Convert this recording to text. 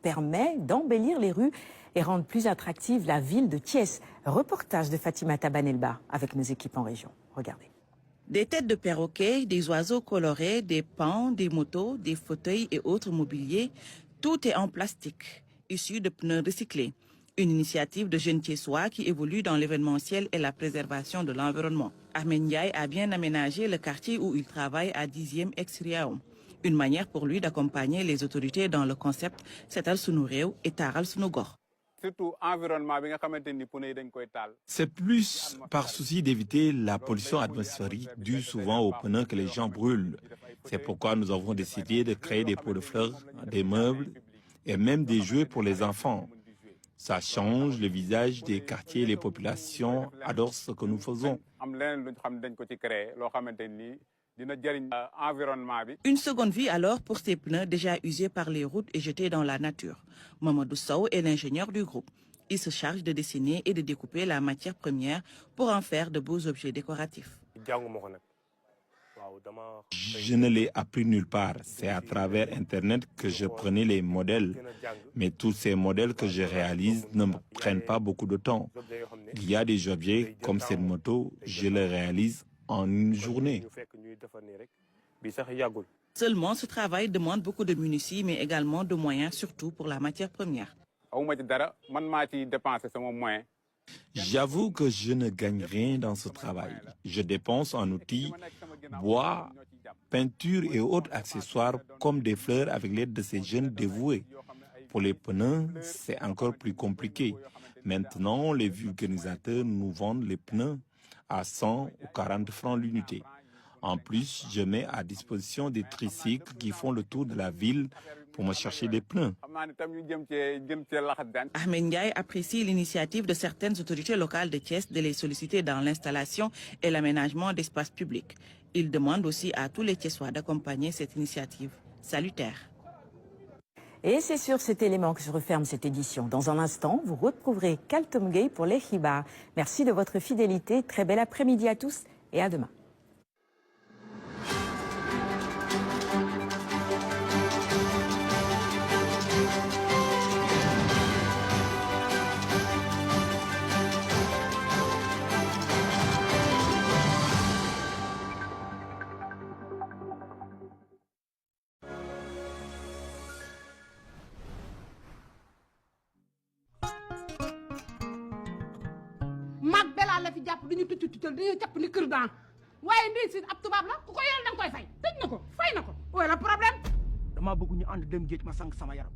permet d'embellir les rues et rendre plus attractive la ville de Thiès. Reportage de Fatimata Banelba avec nos équipes en région. Regardez. Des têtes de perroquets, des oiseaux colorés, des pans, des motos, des fauteuils et autres mobiliers, tout est en plastique, issu de pneus recyclés. Une initiative de jeunes Thiessois qui évolue dans l'événementiel et la préservation de l'environnement. Ahmed Ndiaye a bien aménagé le quartier où il travaille à 10e ex-Riaom. Une manière pour lui d'accompagner les autorités dans le concept Setal Sunu Réew et Taral Sunu Gox. C'est plus par souci d'éviter la pollution atmosphérique due souvent aux pneus que les gens brûlent. C'est pourquoi nous avons décidé de créer des pots de fleurs, des meubles et même des jouets pour les enfants. Ça change le visage des quartiers et les populations adorent ce que nous faisons. Une seconde vie alors pour ces pneus déjà usés par les routes et jetés dans la nature. Mamadou Sow est l'ingénieur du groupe. Il se charge de dessiner et de découper la matière première pour en faire de beaux objets décoratifs. Je ne l'ai appris nulle part. C'est à travers Internet que je prenais les modèles. Mais tous ces modèles que je réalise ne me prennent pas beaucoup de temps. Il y a des objets comme cette moto, je les réalise en une journée. Seulement, ce travail demande beaucoup de munitions, mais également de moyens, surtout pour la matière première. J'avoue que je ne gagne rien dans ce travail. Je dépense en outils, bois, peinture et autres accessoires comme des fleurs avec l'aide de ces jeunes dévoués. Pour les pneus, c'est encore plus compliqué. Maintenant, les vulgarisateurs nous vendent les pneus à 100 ou 40 francs l'unité. En plus, je mets à disposition des tricycles qui font le tour de la ville pour me chercher des pneus. Ahmed Ndiaye apprécie l'initiative de certaines autorités locales de Thiès de les solliciter dans l'installation et l'aménagement d'espaces publics. Il demande aussi à tous les Thiessois d'accompagner cette initiative salutaire. Et c'est sur cet élément que se referme cette édition. Dans un instant, vous retrouverez Kaltom Gay pour les Khibar. Merci de votre fidélité. Très bel après-midi à tous et à demain. mag belaa la fi jàpp dañu tutal dañu jàpp ni kër daan waaye ndey si ab tubaab la ku ko yoon da nga koy fay tëj na ko fay na ko wala problème dama bëgg ñu ànd dem géej ma sang sama yaram